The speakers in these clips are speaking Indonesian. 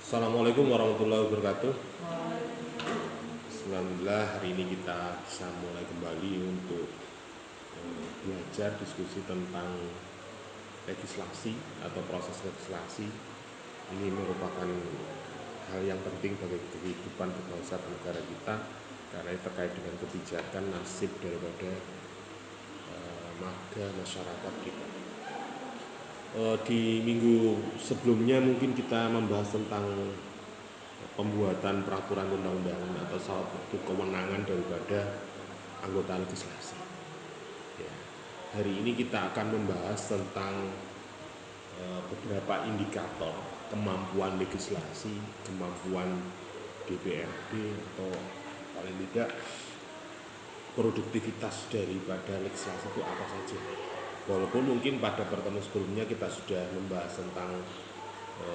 Assalamualaikum warahmatullahi wabarakatuh. Alhamdulillah hari ini kita bisa mulai kembali untuk belajar diskusi tentang legislasi atau proses legislasi. Ini merupakan hal yang penting bagi kehidupan berbangsa dan negara kita karena terkait dengan kebijakan nasib daripada marga masyarakat kita. Di minggu sebelumnya mungkin kita membahas tentang pembuatan peraturan undang-undangan atau salah satu kewenangan daripada anggota legislasi. Ya. Hari ini kita akan membahas tentang beberapa indikator kemampuan legislasi, kemampuan DPRD atau paling tidak produktivitas daripada legislasi itu apa saja. Walaupun mungkin pada pertemuan sebelumnya kita sudah membahas tentang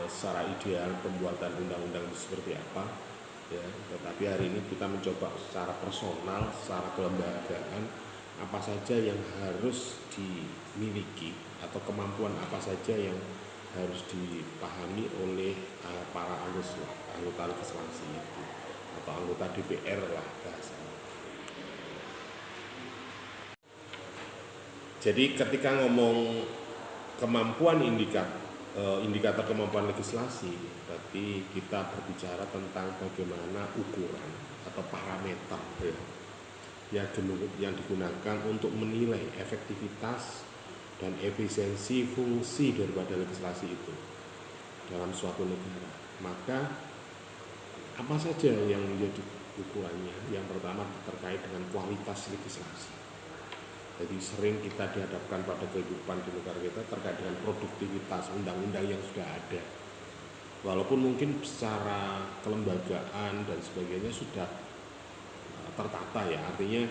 secara ideal pembuatan undang-undang itu seperti apa, ya. Tetapi hari ini kita mencoba secara personal, secara kelembagaan, apa saja yang harus dimiliki atau kemampuan apa saja yang harus dipahami oleh para anggota legislasi itu atau anggota DPR lah bahasanya. Jadi ketika ngomong kemampuan indikator kemampuan legislasi, berarti kita berbicara tentang bagaimana ukuran atau parameter ya, yang digunakan untuk menilai efektivitas dan efisiensi fungsi daripada legislasi itu dalam suatu negara. Maka apa saja yang menjadi ukurannya? Yang pertama terkait dengan kualitas legislasi. Jadi sering kita dihadapkan pada kehidupan di negara kita terkait dengan produktivitas undang-undang yang sudah ada. Walaupun mungkin secara kelembagaan dan sebagainya sudah tertata ya, artinya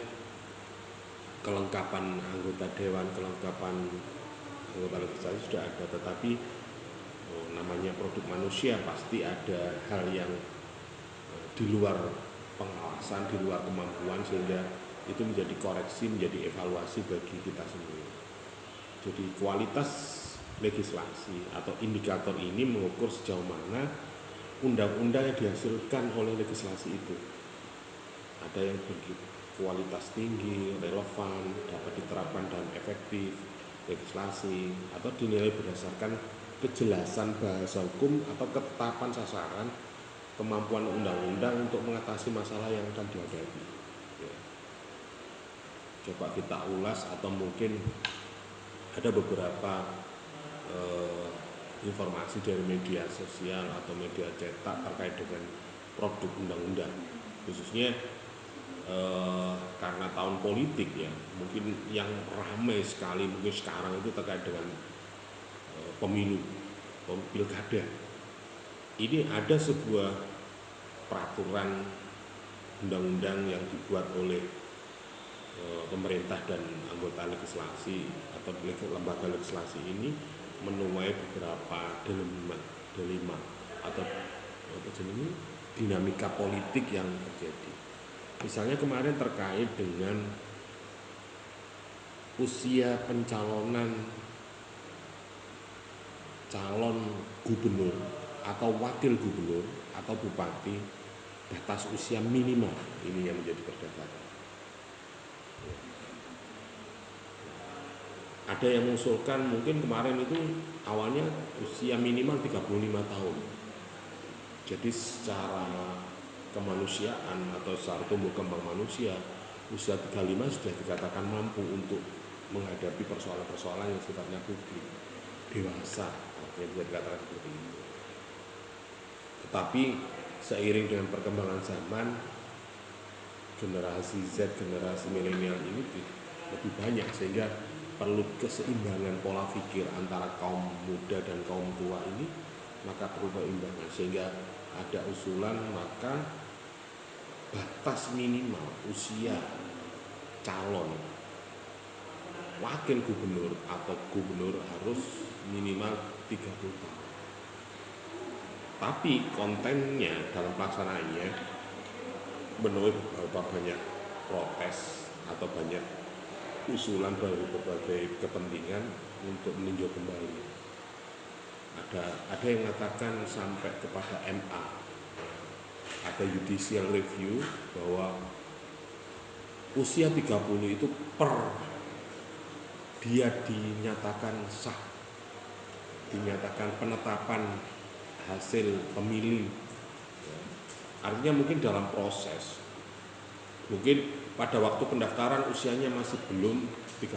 kelengkapan anggota dewan, kelengkapan anggota legislasi sudah ada, tetapi namanya produk manusia pasti ada hal yang di luar pengawasan, di luar kemampuan, sehingga itu menjadi koreksi, menjadi evaluasi bagi kita semua. Jadi kualitas legislasi atau indikator ini mengukur sejauh mana undang-undang yang dihasilkan oleh legislasi itu ada yang berkualitas tinggi, relevan, dapat diterapkan dan efektif legislasi, atau dinilai berdasarkan kejelasan bahasa hukum atau ketetapan sasaran kemampuan undang-undang untuk mengatasi masalah yang akan dihadapi. Coba kita ulas, atau mungkin ada beberapa informasi dari media sosial atau media cetak terkait dengan produk undang-undang, khususnya karena tahun politik ya, mungkin yang ramai sekali mungkin sekarang itu terkait dengan pemilu, pilkada. Ini ada sebuah peraturan undang-undang yang dibuat oleh pemerintah dan anggota legislasi atau lembaga legislasi ini menuai beberapa dilema atau dinamika politik yang terjadi. Misalnya kemarin terkait dengan usia pencalonan calon gubernur atau wakil gubernur atau bupati, batas usia minimal ini yang menjadi perdebatan. Ada yang mengusulkan mungkin kemarin itu awalnya usia minimal 35 tahun. Jadi secara kemanusiaan atau secara tumbuh kembang manusia, usia 35 sudah dikatakan mampu untuk menghadapi persoalan-persoalan yang sifatnya publik, dewasa, artinya bisa dikatakan seperti itu. Tetapi seiring dengan perkembangan zaman, generasi Z, generasi milenial ini lebih banyak, sehingga perlu keseimbangan pola pikir antara kaum muda dan kaum tua ini, maka perlu keseimbangan, sehingga ada usulan maka batas minimal usia calon wakil gubernur atau gubernur harus minimal 30 tahun. Tapi kontennya dalam pelaksanaannya menuai beberapa banyak protes atau banyak usulan dari berbagai kepentingan untuk meninjau kembali. Ada yang mengatakan sampai kepada MA, ada judicial review bahwa usia 30 itu dia dinyatakan sah, dinyatakan penetapan hasil pemilih. Artinya mungkin dalam proses, mungkin pada waktu pendaftaran usianya masih belum 30,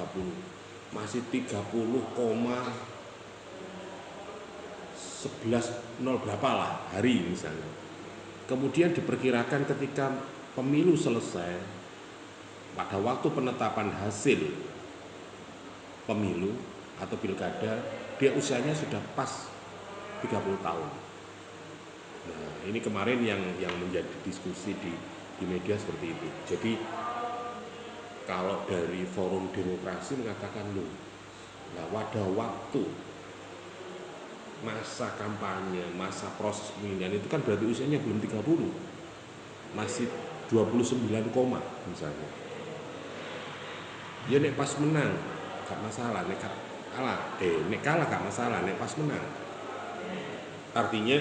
masih 30,11 berapa lah hari misalnya. Kemudian diperkirakan ketika pemilu selesai, pada waktu penetapan hasil pemilu atau pilkada, dia usianya sudah pas 30 tahun. Nah, ini kemarin yang menjadi diskusi di media seperti itu. Jadi kalau dari Forum Demokrasi mengatakan loh, nah pada waktu masa kampanye, masa proses pemilihan itu kan berarti usianya belum 30, masih 29, misalnya. Ya nek pas menang gak masalah, nek kalah gak masalah, nek pas menang. Artinya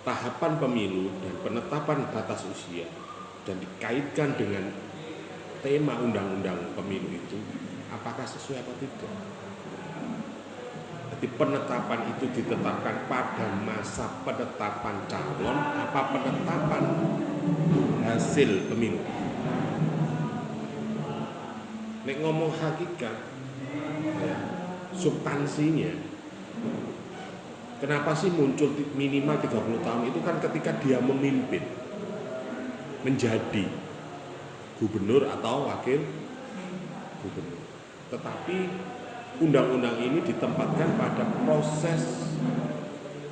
tahapan pemilu dan penetapan batas usia dan dikaitkan dengan tema undang-undang pemilu itu apakah sesuai apa tidak. Jadi penetapan itu ditetapkan pada masa penetapan calon apa penetapan hasil pemilu. Nek ngomong hakikat ya, substansinya, kenapa sih muncul minimal 30 tahun itu kan ketika dia memimpin menjadi gubernur atau wakil gubernur. Tetapi undang-undang ini ditempatkan pada proses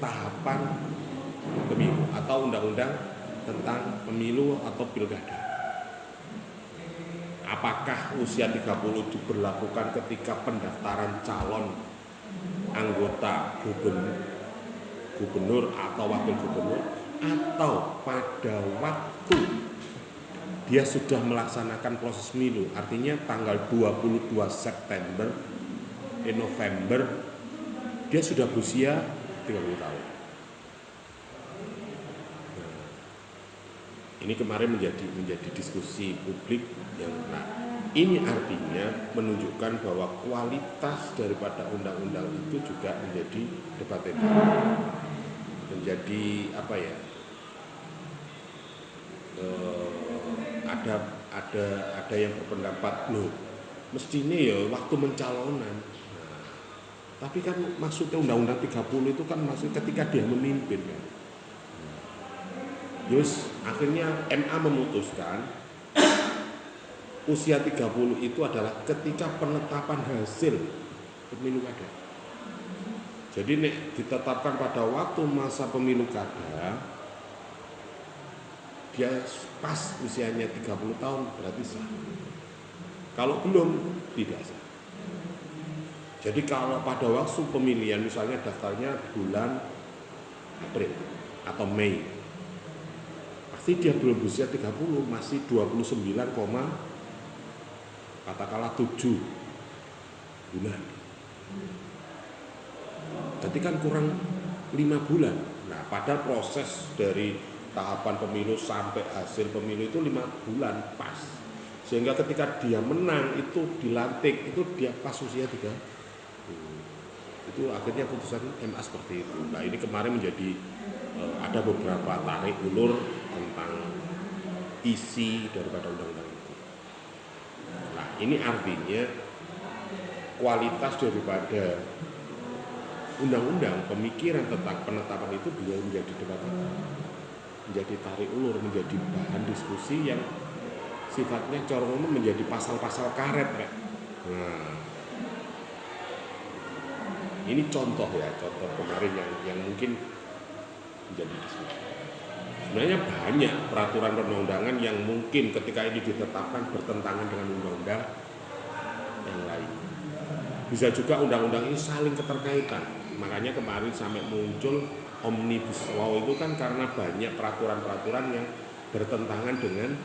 tahapan pemilu atau undang-undang tentang pemilu atau pilkada. Apakah usia 30 diberlakukan ketika pendaftaran calon anggota gubernur atau wakil gubernur, atau pada waktu dia sudah melaksanakan proses pemilu, artinya tanggal 22 September November dia sudah berusia 30 tahun. Nah, ini kemarin menjadi diskusi publik yang ini artinya menunjukkan bahwa kualitas daripada undang-undang itu juga menjadi debatable, menjadi apa ya? Ada yang berpendapat loh, mestinya ya waktu mencalonan. Nah, tapi kan maksudnya undang-undang 30 itu kan maksud ketika dia memimpin ya. Yus akhirnya MA memutuskan usia 30 itu adalah ketika penetapan hasil pemilu kada. Jadi nek ditetapkan pada waktu masa pemilu kada, dia pas usianya 30 tahun berarti sah. Kalau belum, tidak sah. Jadi kalau pada waktu pemilihan misalnya daftarnya bulan April atau Mei, pasti dia belum berusia 30, masih 29, katakanlah 7 bulan. Jadi kan kurang 5 bulan. Nah, pada proses dari tahapan pemilu sampai hasil pemilu itu 5 bulan pas. Sehingga ketika dia menang itu dilantik, itu dia pas usia 3. Itu akhirnya putusan MA seperti itu. Nah, ini kemarin menjadi ada beberapa tarik ulur tentang isi daripada undang-undang itu. Nah, ini artinya kualitas daripada undang-undang pemikiran tentang penetapan itu bisa menjadi debatable, menjadi tarik ulur, menjadi bahan diskusi yang sifatnya cara umum menjadi pasal-pasal karet ya. Nah, ini contoh kemarin yang mungkin menjadi diskusi. Sebenarnya banyak peraturan perundang-undangan yang mungkin ketika ini ditetapkan bertentangan dengan undang-undang yang lain. Bisa juga undang-undang ini saling keterkaitan. Makanya kemarin sampai muncul Omnibus Law itu kan karena banyak peraturan-peraturan yang bertentangan dengan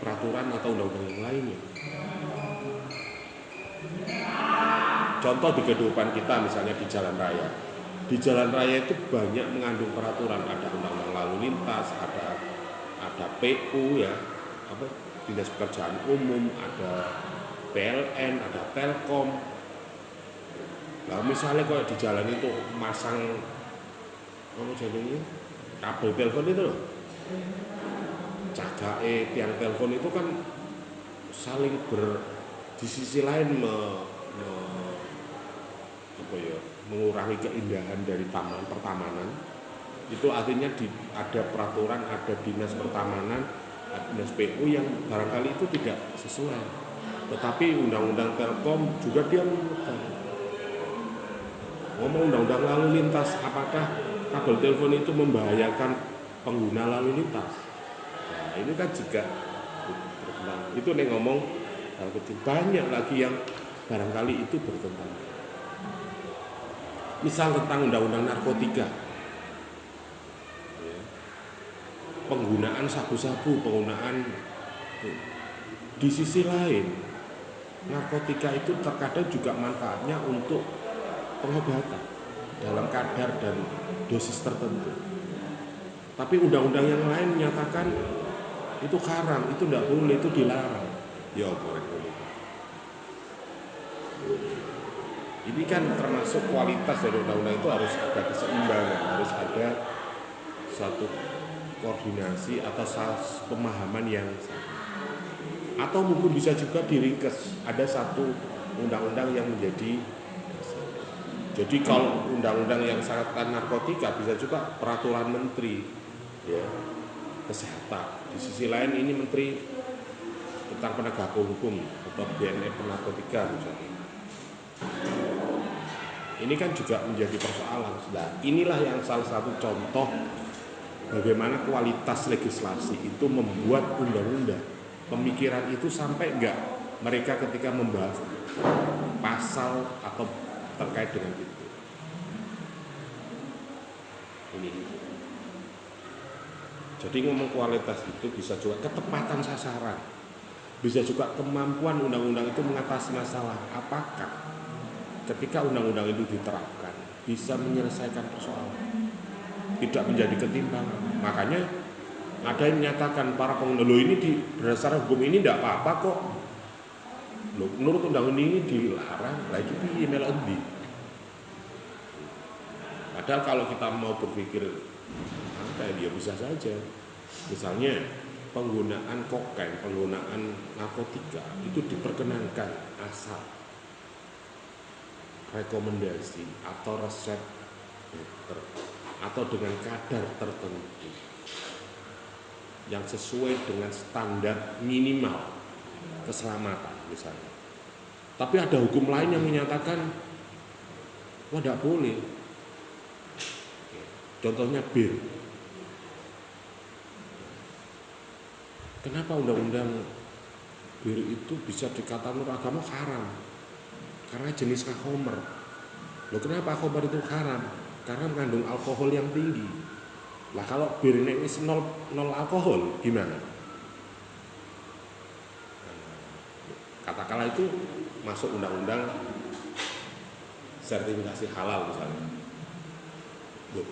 peraturan atau undang-undang yang lainnya. Contoh di kehidupan kita misalnya di jalan raya. di jalan raya itu banyak mengandung peraturan, ada undang-undang lalu lintas, ada PU ya, apa Dinas Pekerjaan Umum, ada PLN, ada Telkom. Nah misalnya kalau di jalan itu masang apa jadinya kabel telepon itu loh, cagae tiang telepon itu kan saling di sisi lain mengurangi keindahan dari pertamanan. Itu artinya ada peraturan, ada dinas pertamanan, ada dinas PU yang barangkali itu tidak sesuai. Tetapi undang-undang Telkom juga dia ngomong undang-undang lalu lintas, apakah kabel telepon itu membahayakan pengguna lalu lintas? Nah, ini kan juga itu nih ngomong hal kecil, banyak lagi yang barangkali itu bertentangan. Misal tentang undang-undang narkotika, penggunaan sabu-sabu, di sisi lain narkotika itu terkadang juga manfaatnya untuk pengobatan dalam kadar dan dosis tertentu. Tapi undang-undang yang lain menyatakan itu haram, itu tidak boleh, itu dilarang. Ya boleh. Ini kan termasuk kualitas dari undang-undang itu harus ada keseimbangan, harus ada satu koordinasi atau pemahaman yang sama. Atau mungkin bisa juga diringkes, ada satu undang-undang yang menjadi. Jadi kalau undang-undang yang sangat narkotika bisa juga peraturan menteri ya, kesehatan. Di sisi lain ini menteri tentang penegakan hukum atau BNN narkotika misalnya. Ini kan juga menjadi persoalan. Nah, inilah yang salah satu contoh bagaimana kualitas legislasi itu membuat undang-undang. Pemikiran itu sampai enggak mereka ketika membahas pasal atau terkait dengan itu. Ini. Jadi ngomong kualitas itu bisa juga ketepatan sasaran. Bisa juga kemampuan undang-undang itu mengatasi masalah. Apakah ketika undang-undang itu diterapkan bisa menyelesaikan persoalan, tidak menjadi ketimpangan. Makanya ada yang menyatakan para pengguna ini berdasarkan hukum ini tidak apa-apa kok. Loh, menurut undang-undang ini dilarang, lagi piye melok endi? Padahal kalau kita mau berpikir dia bisa saja. Misalnya penggunaan kokain, penggunaan narkotika itu diperkenankan asal rekomendasi atau resep dokter atau dengan kadar tertentu yang sesuai dengan standar minimal keselamatan misalnya. Tapi ada hukum lain yang menyatakan wah tidak boleh. Contohnya bir. Kenapa undang-undang bir itu bisa dikatakan menurut agama haram? Karena jenis khamr. Loh kenapa khamr itu haram? Karena mengandung alkohol yang tinggi. Lah kalau bir ini nol alkohol gimana? Katakanlah itu masuk undang-undang sertifikasi halal misalnya. Loh,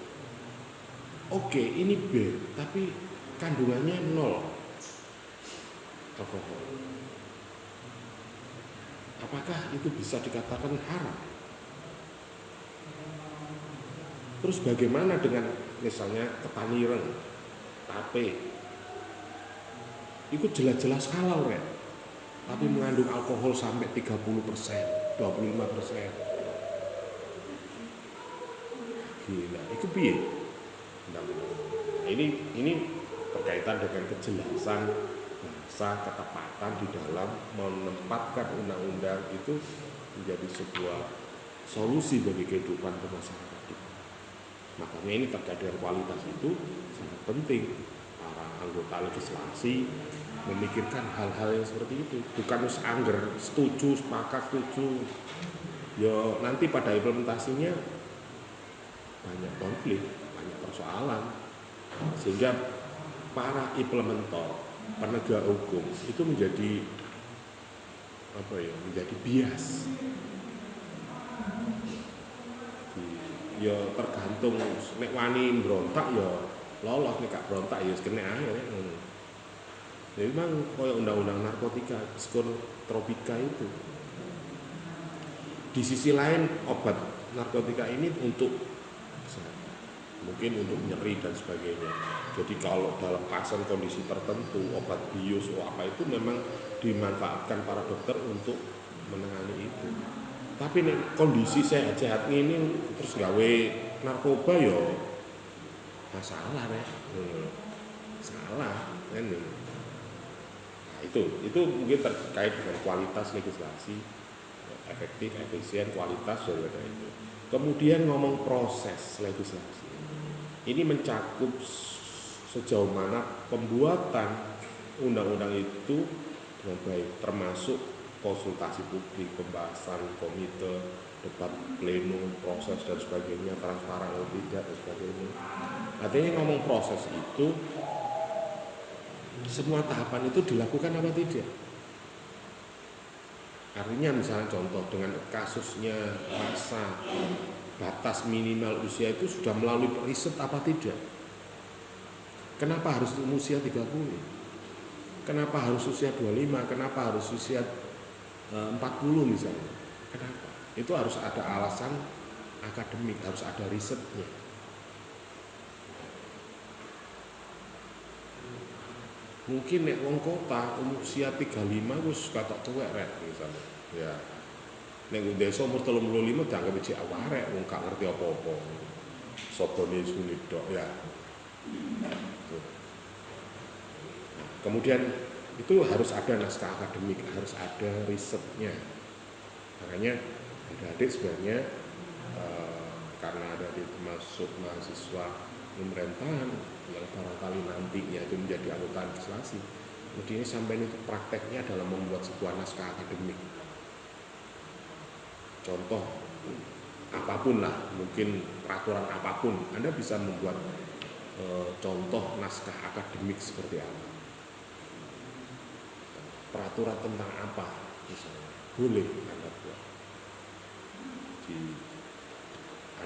oke, ini bir, tapi kandungannya nol alkohol. Apakah itu bisa dikatakan haram? Terus bagaimana dengan misalnya ketan ireng, tape? Itu jelas-jelas halal kan? Tapi mengandung alkohol sampai 30%, 25%. Gila, itu piye? Ini berkaitan dengan kejelasan bahasa, ketepatan di dalam menempatkan undang-undang itu menjadi sebuah solusi bagi kehidupan bermasyarakat kita. Makanya ini terkait dengan kualitas itu sangat penting. Para anggota legislasi memikirkan hal-hal yang seperti itu, bukan angger setuju, sepakat setuju. Ya nanti pada implementasinya banyak konflik, banyak persoalan, sehingga para implementer, penegak hukum itu menjadi menjadi bias. ya tergantung nek wani berontak ya lolos, nek gak berontak ya kena ae ngono. Jadi memang koyo undang-undang narkotika, psikotropika itu. Di sisi lain obat narkotika ini untuk mungkin untuk nyeri dan sebagainya. Jadi kalau dalam pasien kondisi tertentu obat bius atau apa itu memang dimanfaatkan para dokter untuk menangani itu. Tapi nek kondisi sehat-sehat ini terus gawe narkoba ya masalah rek. Salah kan. Nah, itu mungkin terkait dengan kualitas legislasi, efektif, efisien, kualitas dan itu. Kemudian ngomong proses legislasi. Ini mencakup sejauh mana pembuatan undang-undang itu dengan baik, termasuk konsultasi publik, pembahasan komite, debat pleno, proses dan sebagainya, transparan atau tidak dan sebagainya. Artinya ngomong proses itu semua tahapan itu dilakukan apa tidak? Artinya misalnya contoh dengan kasusnya masa batas minimal usia itu sudah melalui riset apa tidak? Kenapa harus usia 30? Kenapa harus usia 25? Kenapa harus usia 40 misalnya? Kenapa? Itu harus ada alasan akademik, harus ada risetnya. Mungkin nek wong kota usia 35 wis katok tuwek rek misalnya. Ya. Nek desa umur 35 dianggap cek awarek wong gak ngerti apa-apa. Sodone sunit tok ya. Kemudian itu harus ada naskah akademik, harus ada risetnya. Makanya adik-adik sebenarnya karena ada di termasuk mahasiswa pemerintahan yang barangkali nantinya itu menjadi anggota legislasi, kemudian sampai itu prakteknya dalam membuat sebuah naskah akademik. Contoh apapun lah, mungkin peraturan apapun, Anda bisa membuat contoh naskah akademik seperti apa. Peraturan tentang apa misalnya, boleh Anda buat.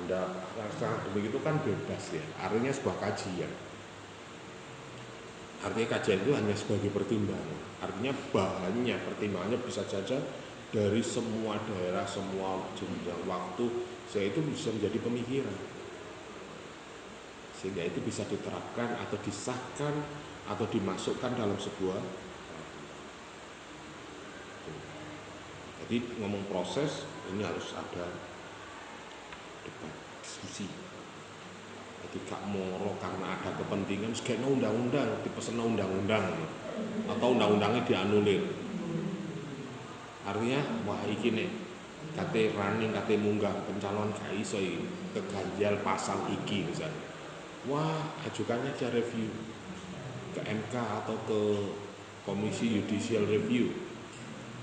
Anda naskah akademik itu kan bebas ya, artinya sebuah kajian. Artinya kajian itu hanya sebagai pertimbangan. Artinya bahannya, pertimbangannya bisa saja dari semua daerah, semua jenjang waktu, sehingga itu bisa menjadi pemikiran. Sehingga itu bisa diterapkan atau disahkan atau dimasukkan dalam sebuah. Jadi ngomong proses ini harus ada debat, diskusi. Jadi gak moro karena ada kepentingan segala undang-undang, dipesen undang-undang atau undang-undangnya dianulir. Artinya wah iki nek kate running kate munggah pencalon gak iso keganjal pasal iki misalnya. Wah, ajukannya aja review ke MK atau ke Komisi Judicial Review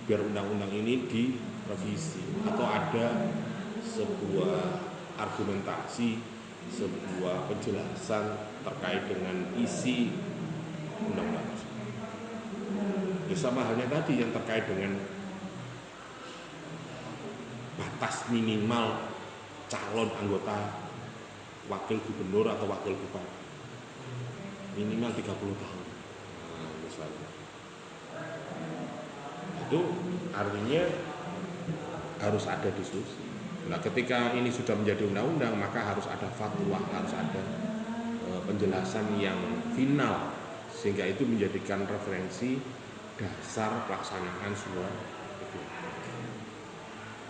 biar undang-undang ini direvisi atau ada sebuah argumentasi, sebuah penjelasan terkait dengan isi undang-undang. Ya sama halnya tadi yang terkait dengan batas minimal calon anggota wakil gubernur atau wakil bupati minimal 30 tahun. Nah, misalnya itu artinya harus ada diskusi. Nah, ketika ini sudah menjadi undang-undang, maka harus ada fatwa, harus ada penjelasan yang final, sehingga itu menjadikan referensi dasar pelaksanaan semua itu.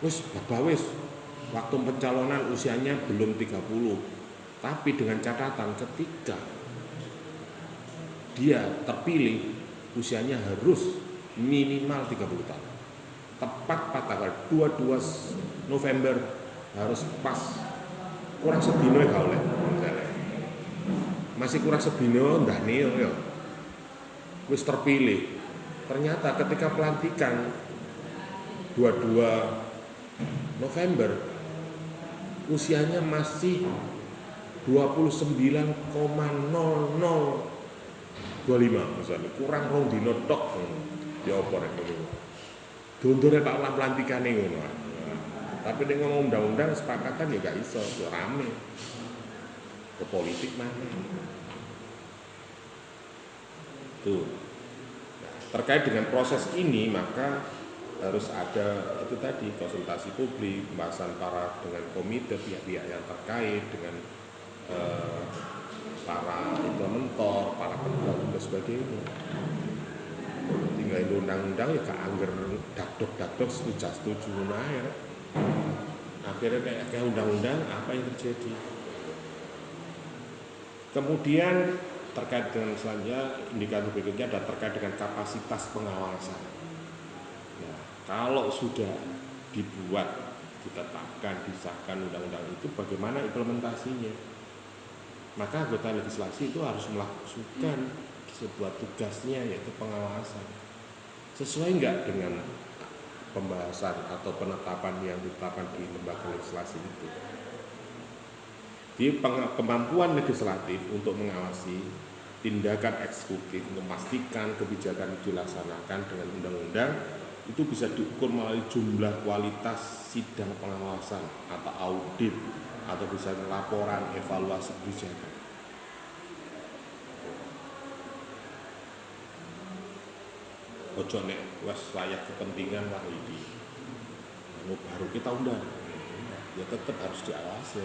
Wis, waktu pencalonan usianya belum 30, tapi dengan catatan ketika dia terpilih, usianya harus minimal 30 tahun. Tepat pada tanggal 22 November harus pas kurang sedino ya oleh masih kurang sedino ndane ya wis terpilih. Ternyata ketika pelantikan 22 November usianya masih 29,0025 misalnya, kurang rong dino tok ya apa rek ngono. Dondore Pak pelantikane ngono. Tapi nek ngomong undang-undang sepakatan ya gak iso, ya rame. Ke politik mana? Tuh. Nah, terkait dengan proses ini maka harus ada itu tadi konsultasi publik, pembahasan para dengan komite pihak-pihak yang terkait dengan para implementer, para penegak dan sebagainya. Tinggal itu undang-undang ya gak angger dakdok setuju nah, akhirnya kayak undang-undang apa yang terjadi. Kemudian terkait dengan selanjutnya indikator berikutnya adalah terkait dengan kapasitas pengawasan. Nah, kalau sudah dibuat, ditetapkan, disahkan undang-undang itu, bagaimana implementasinya? Maka anggota legislasi itu harus melakukan sebuah tugasnya, yaitu pengawasan. Sesuai enggak dengan pembahasan atau penetapan yang ditetapkan di lembaga legislasi itu? Di kemampuan legislatif untuk mengawasi tindakan eksekutif, memastikan kebijakan dilaksanakan dengan undang-undang itu bisa diukur melalui jumlah kualitas sidang pengawasan atau audit atau bisa laporan evaluasi kebijakan. Ojo nek wes layak kepentingan lah ini, baru kita undang, ya tetap harus diawasi.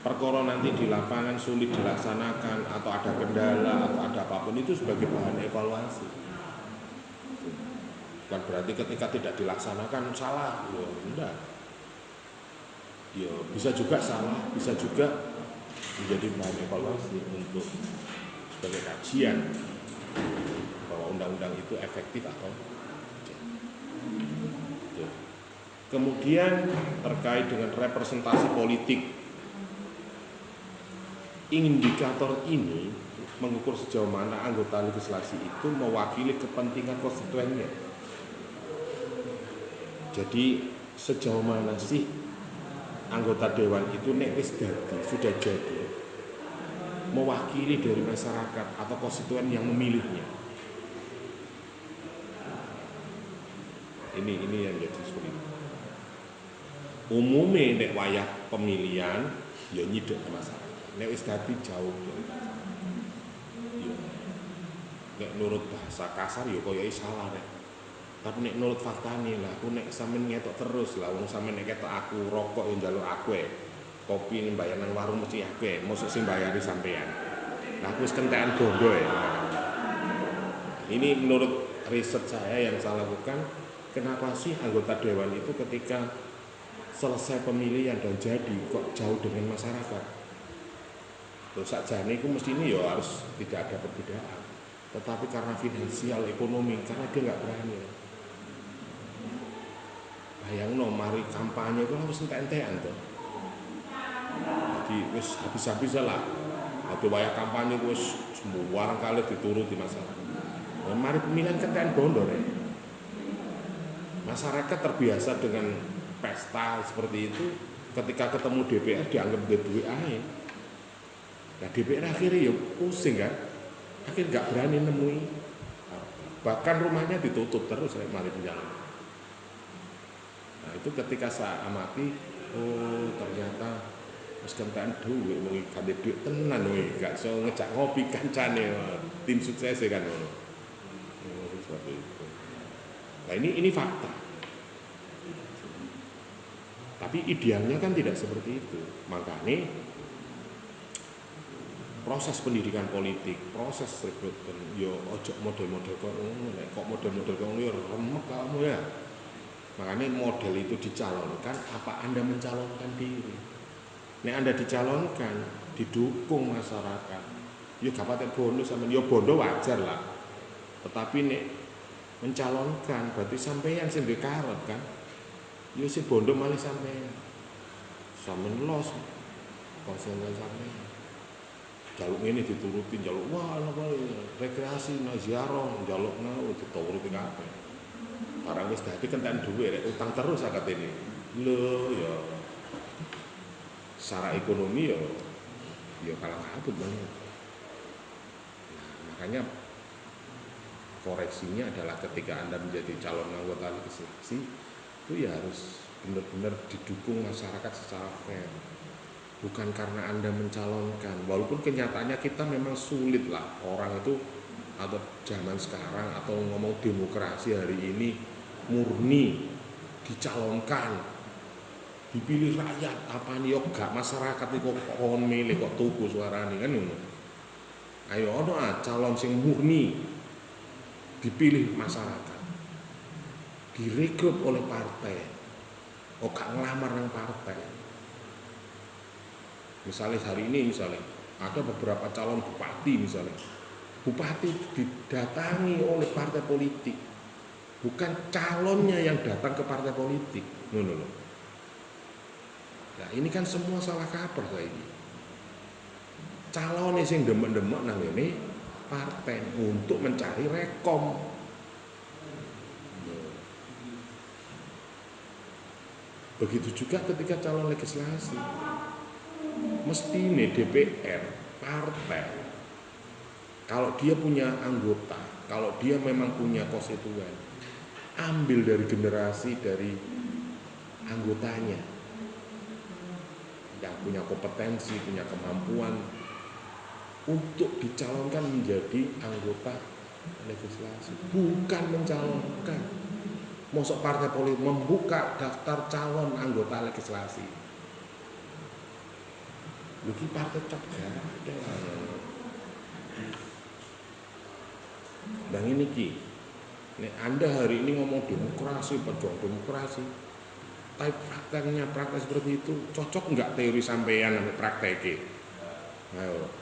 Perkara nanti di lapangan sulit dilaksanakan atau ada kendala atau ada apapun itu sebagai bahan evaluasi. Bukan berarti ketika tidak dilaksanakan salah, ya enggak. Ya bisa juga salah, bisa juga menjadi bahan evaluasi untuk sebagai kajian bahwa undang-undang itu efektif atau tidak. Kemudian terkait dengan representasi politik, indikator ini mengukur sejauh mana anggota legislasi itu mewakili kepentingan konstituennya. Jadi sejauh mana sih anggota dewan itu nek wis dadi, sudah jadi mewakili dari masyarakat atau konstituen yang memilihnya. Ini yang jadi sulit. Umumnya nek wayah pemilihan ya nyidek masyarakat. Nek wis dadi jauh dari ya. Nek nurut bahasa kasar ya koyo salah rek. Tapi nek nurut faktane lah aku nek sampean ngetok terus lah wong sampean nek ketok aku rokok yo njaluk aku kopi ning bayar nang warung mesti aku mosok sing bayari sampean. Lah aku wis kentekan bondo Ini menurut riset saya yang saya lakukan, kenapa sih anggota dewan itu ketika selesai pemilihan dan jadi kok jauh dengan masyarakat? Terus sakjane iku mesti ini ya harus tidak ada perbedaan. Tetapi karena finansial, ekonomi, karena dia nggak berani. Bayangno mari kampanye itu harus entek-entekan tuh. Jadi wis habis-habis lah. Waktu wayah kampanye wis semua kali dituruti masyarakat. Nah, mari pemilihan kentekan bondo ya. Masyarakat terbiasa dengan pesta seperti itu, ketika ketemu DPR dianggap duit ae. Nah DPR akhirnya ya pusing kan, akhirnya nggak berani nemui, bahkan rumahnya ditutup terus kayak mari jalan. Nah itu ketika saya amati, oh ternyata wis kentekan duit, mau ganti duit tenan, gak so ngejak ngopi kancane, tim sukses kan ngono. Seperti itu. Nah ini fakta. Tapi idealnya kan tidak seperti itu. Makanya proses pendidikan politik, proses rekrutmen, yo ojo model-model kok model-model kok yo remek kamu ya. Makanya model itu dicalonkan, apa Anda mencalonkan diri? Nek Anda dicalonkan, didukung masyarakat, yo gak patek bonus sama yo bondo wajar lah. Tetapi nek mencalonkan berarti sampeyan sing duwe karep kan. Yo si bondo malih sampeyan. Sampeyan los konsen sampeyan. Jaluk ini diturutin, jaluk wah apa rekreasi nah ziarah, jaluk nah dituruti kabeh. Barang wis dadi kentekan dhuwit rek utang terus akad ini. Lho ya secara ekonomi ya kalah kabut banget. Nah, makanya koreksinya adalah ketika Anda menjadi calon anggota legislasi, itu ya harus benar-benar didukung masyarakat secara fair. Bukan karena Anda mencalonkan, walaupun kenyataannya kita memang sulit lah orang itu atau zaman sekarang atau ngomong demokrasi hari ini murni dicalonkan, dipilih rakyat apa nih yo gak masyarakat nih kok kon milih kok tuku suarane kan ngono. Ayo ono calon sing murni dipilih masyarakat, direkrut oleh partai, oh gak ngelamar nang partai. Misalnya hari ini ada beberapa calon bupati misalnya, bupati didatangi oleh partai politik, bukan calonnya yang datang ke partai politik, ngono loh. Nah ini kan semua salah kaprah kayak ini. Calonnya sing demek-demek nang ini partai untuk mencari rekom. Begitu juga ketika calon legislasi. Mesti nih DPR, partai, kalau dia punya anggota, kalau dia memang punya konstituen, ambil dari generasi dari anggotanya yang punya kompetensi, punya kemampuan untuk dicalonkan menjadi anggota legislasi, bukan mencalonkan. Mosok partai politik membuka daftar calon anggota legislasi. Lagi partai cap dan ini Ki, Anda hari ini ngomong demokrasi, pejuang demokrasi, tapi prakteknya praktek seperti itu cocok nggak teori sampeyan sampai prakteknya? Ayo,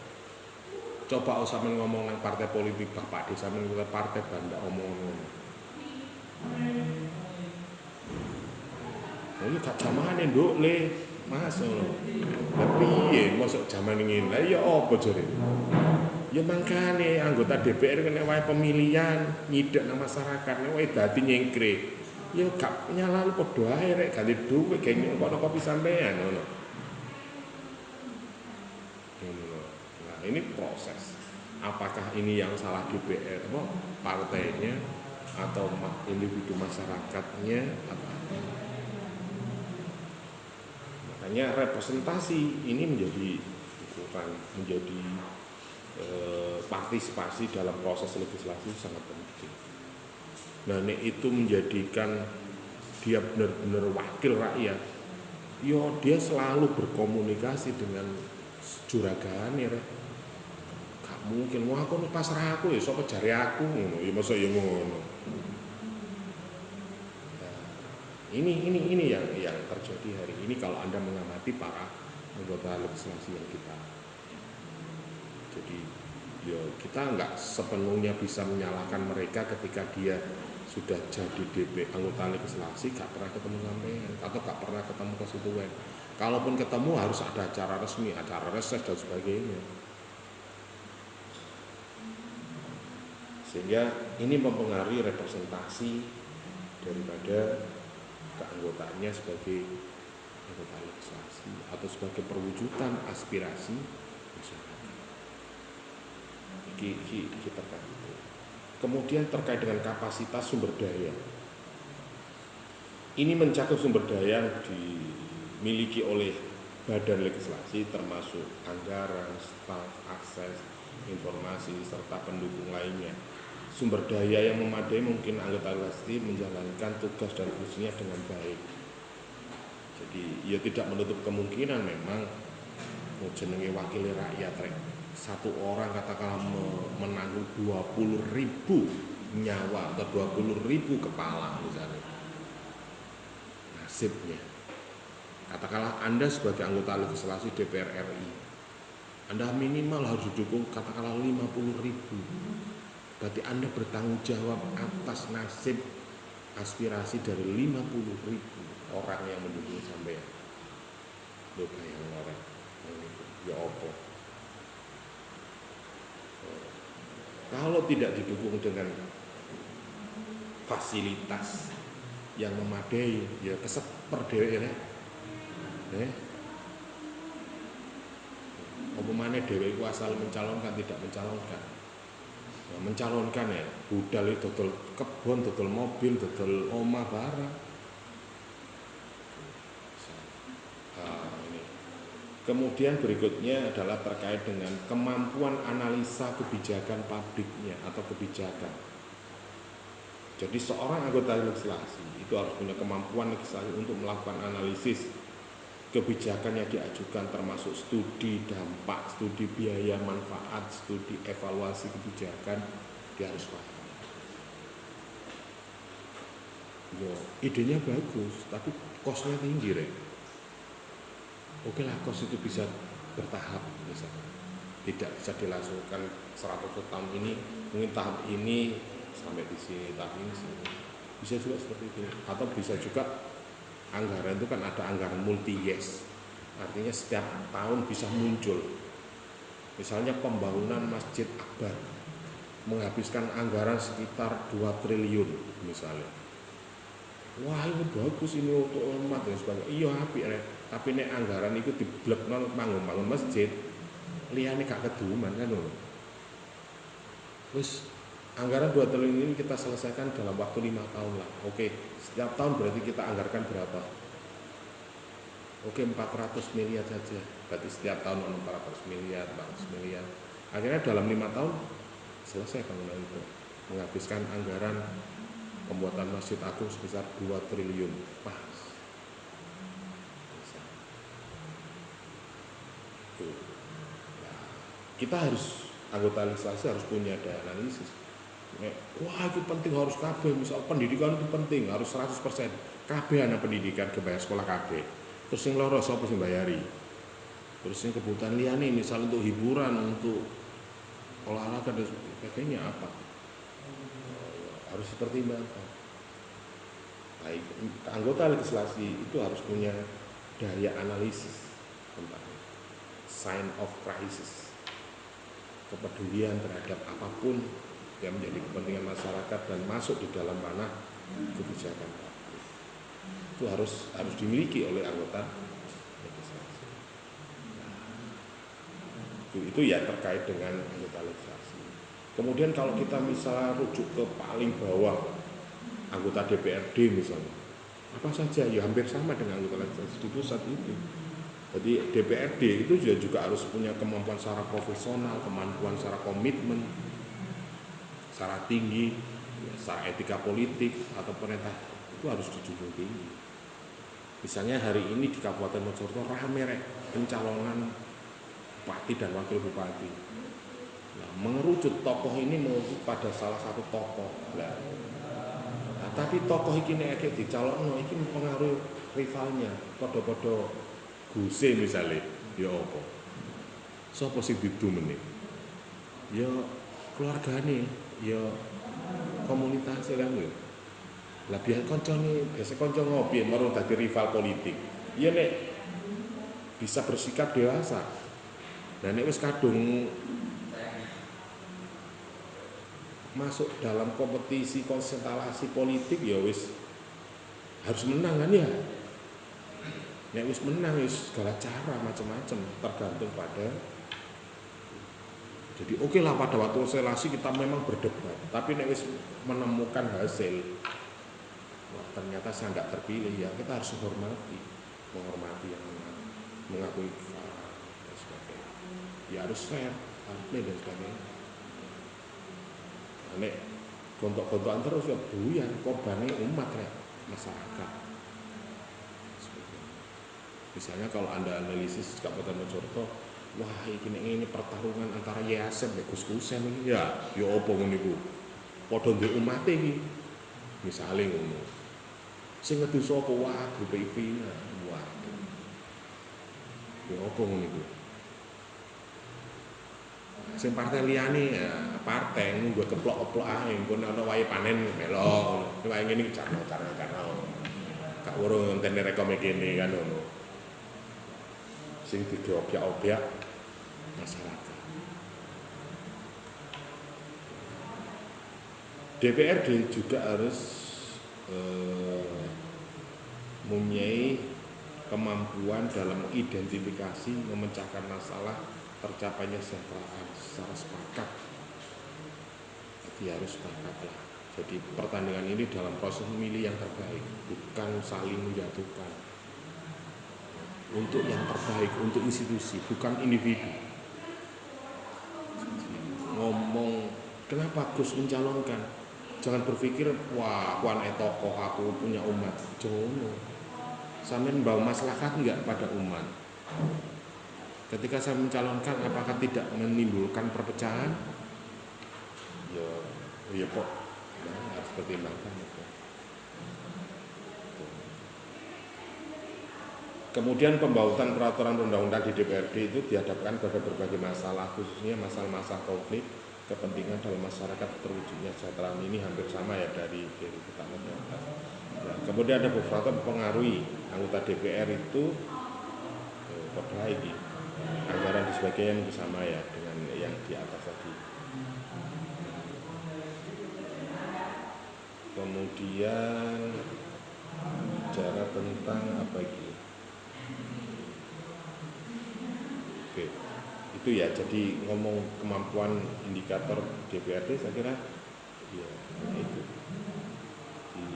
coba sampean ngomong nang partai politik Bapak di sampean partai banda omong-omong. Ini gak zamane nduk le. Mas ngono. Lah piye mosok jaman ngene? Lah ya apa jare? Ya mangkane anggota DPR kene wae pemilihan nyidek nang masyarakat nek wae dadi nyengkre. Ya gak nyalani padha ae rek ganti dhuwit geng kono kopi sampean ngono. Nah, ini proses. Apakah ini yang salah DPR apa partainya atau individu masyarakatnya apa? Makanya representasi ini menjadi partisipasi dalam proses legislasi sangat penting. Nah, itu menjadikan dia benar-benar wakil rakyat. Yo, dia selalu berkomunikasi dengan juragane rek. Gak mungkin wah aku pasrah aku ya sapa jare aku ngono. Ya masa ya ngono. Ini yang terjadi hari ini kalau Anda mengamati para anggota legislasi yang kita. Jadi ya kita nggak sepenuhnya bisa menyalahkan mereka ketika dia sudah jadi anggota legislasi gak pernah ketemu sampean atau gak pernah ketemu konstituen. Kalaupun ketemu harus ada acara resmi, acara reses dan sebagainya. Sehingga ini mempengaruhi representasi daripada keanggotaannya sebagai anggota legislasi atau sebagai perwujudan aspirasi masyarakat. Ini terkait. Kemudian terkait dengan kapasitas sumber daya. Ini mencakup sumber daya yang dimiliki oleh badan legislasi termasuk anggaran, staf, akses, informasi serta pendukung lainnya. Sumber daya yang memadai mungkin anggota legislasi menjalankan tugas dan fungsinya dengan baik. Jadi ya tidak menutup kemungkinan memang jenenge wakil rakyat satu orang katakanlah menanggung 20.000 nyawa atau 20.000 kepala misalnya. Nasibnya. Katakanlah Anda sebagai anggota legislasi DPR RI, Anda minimal harus didukung katakanlah 50.000. Berarti Anda bertanggung jawab atas nasib aspirasi dari 50.000 orang yang mendukung sampean. Lho bayang orang. Ya apa? Kalau tidak didukung dengan fasilitas yang memadai, ya keseper dhewe ya. Apa maneh dhewe iku asal mencalonkan tidak mencalonkan. Mencalonkan ya budal itu dodol kebon, dodol mobil, dodol omah barang. Kemudian berikutnya adalah terkait dengan kemampuan analisa kebijakan publiknya atau kebijakan. Jadi seorang anggota legislasi itu harus punya kemampuan legislasi untuk melakukan analisis kebijakan yang diajukan, termasuk studi dampak, studi biaya manfaat, studi evaluasi kebijakan. Dia harus paham. Yo, idenya bagus, tapi kosnya tinggi, Rek. Oke lah, kos itu bisa bertahap, misalnya. Tidak bisa dilangsungkan 100 tahun ini, mungkin tahap ini sampai di sini, tahap ini sini. Bisa juga seperti itu. Atau bisa juga anggaran itu kan ada anggaran multi-yes. Artinya setiap tahun bisa muncul. Misalnya pembangunan Masjid Akbar menghabiskan anggaran sekitar 2 triliun misalnya. Wah, ini bagus ini untuk umat dan sebagainya. Iya apik rek. Tapi nek anggaran itu diblekno bangun masjid, liyane gak keduman kan lho. Wis anggaran 2 triliun ini kita selesaikan dalam waktu 5 tahun lah. Oke, setiap tahun berarti kita anggarkan berapa? Oke, 400 miliar saja. Berarti setiap tahun 400 miliar, 400 miliar. Akhirnya dalam 5 tahun selesai bangunan itu. Menghabiskan anggaran pembuatan Masjid Agung sebesar 2 triliun. Pas. Kita harus, anggota legislasi harus punya daya analisis. Wah itu penting, harus KB, misal pendidikan itu penting, harus 100%. KB anak pendidikan, kebayar sekolah KB. Terus yang loro sapa sing bayari. Terus yang kebutuhan liyane misal untuk hiburan, untuk olahraga dan sebagainya apa? Harus dipertimbangkan. Baik, anggota legislasi itu harus punya daya analisis tentang sign of crisis, kepedulian terhadap apapun yang menjadi kepentingan masyarakat dan masuk di dalam ranah kebijakan publik. Itu harus dimiliki oleh anggota legislasi. Itu ya terkait dengan anggota legislasi. Kemudian kalau kita misalnya rujuk ke paling bawah, anggota DPRD misalnya, apa saja ya hampir sama dengan anggota legislasi di pusat itu. Jadi DPRD itu juga harus punya kemampuan secara profesional, kemampuan secara komitmen, secara tinggi, secara etika politik atau pemerintah itu harus dijunjung tinggi. Misalnya hari ini di Kabupaten Mojokerto rame pencalonan bupati dan wakil bupati. Nah, mengerucut tokoh ini mengerucut pada salah satu tokoh. Nah, tapi tokoh ini nek dicalonno iki mempengaruhi rivalnya, podo-podo Guse misalnya, ya apa? Sapa sing didu meneh? Ya keluargane, ya komunitas kan lho. Lah biar koncone, biasa kanca ngopi marang dadi rival politik. Ya nek bisa bersikap dewasa. Nah nek wis kadung masuk dalam kompetisi konstelasi politik ya wis harus menang kan ya. Nek wis menang wis segala cara macam-macam tergantung pada. Jadi oke lah pada waktu konstelasi kita memang berdebat, tapi nek wis menemukan hasil wah, ternyata saya nggak terpilih ya kita harus menghormati yang mengakui kefahaman dan sebagainya. Ya harus fair, adil dan sebagainya. Nah, nek gontok-gontokan terus ya buyar korbannya umat ya masyarakat. Misalnya kalau Anda analisis Kabupaten Mojokerto, wah ini pertarungan antara Yasin dan Gus Kusen ini ya opo ngono iku. Padha ndek umat iki. Misale ngono. Sing ngedu sapa wah grup IV. Wah. Ya opo ngono iku. Sing partai liyane ya partai nggo keplok-keplok ae engko ana wae panen melok. Wae ngene iki carno. Kak weruh ngenteni rekome kene kan ngono. Sing diobyek-obyek masyarakat. DPRD juga harus mempunyai kemampuan dalam mengidentifikasi, memecahkan masalah, tercapainya kesejahteraan secara sepakat. Jadi harus sepakat lah. Jadi pertandingan ini dalam proses memilih yang terbaik, bukan saling menjatuhkan. untuk yang terbaik, untuk institusi, bukan individu. Ngomong kenapa Gus mencalonkan, jangan berpikir wah aku anak tokoh, aku punya umat. Jono sampean bawa maslahat enggak pada umat. Ketika saya mencalonkan, apakah tidak menimbulkan perpecahan? Ya kok, harus pertimbangkan itu. Kemudian pembahasan peraturan undang-undang di DPRD itu dihadapkan pada berbagai masalah, khususnya masalah-masalah konflik kepentingan dalam masyarakat terwujudnya kesejahteraan. Ini hampir sama ya dari kita lihat. Nah, kemudian ada beberapa mempengaruhi anggota DPR itu lagi anggaran di sebagainya mungkin sama ya dengan yang di atas tadi. Kemudian bicara tentang apa ini? Oke, itu ya. Jadi ngomong kemampuan indikator DPRD, saya kira ya itu.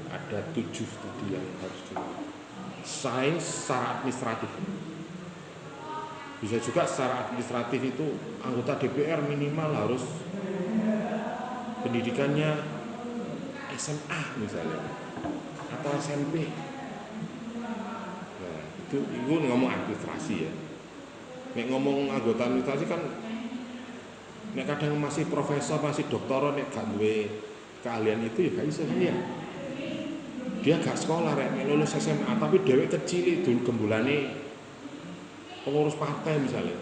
Ada 7 tadi yang harus di sains secara administratif. Bisa juga secara administratif itu anggota DPR minimal harus pendidikannya SMA misalnya atau SMP. Nah, itu ngomong administrasi ya. Nek ngomong anggota administrasi kan nek kadang masih profesor, masih doktor, nek gak duwe keahlian itu ya gak iso kan ya. Dia gak sekolah rek, lulus SMA tapi dewek kecil itu gembulane pengurus partai misalnya.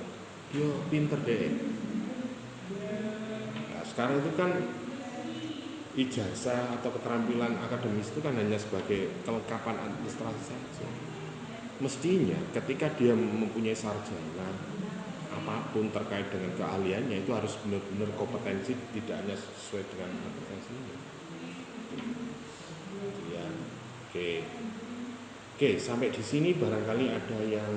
Yo pinter deh. Nah, sekarang itu kan ijazah atau keterampilan akademis itu kan hanya sebagai kelengkapan administrasi saja. Mestinya ketika dia mempunyai sarjana apapun terkait dengan keahliannya itu harus benar-benar kompetensi, tidak hanya sesuai dengan kompetensinya. Ya, oke, sampai di sini barangkali ada yang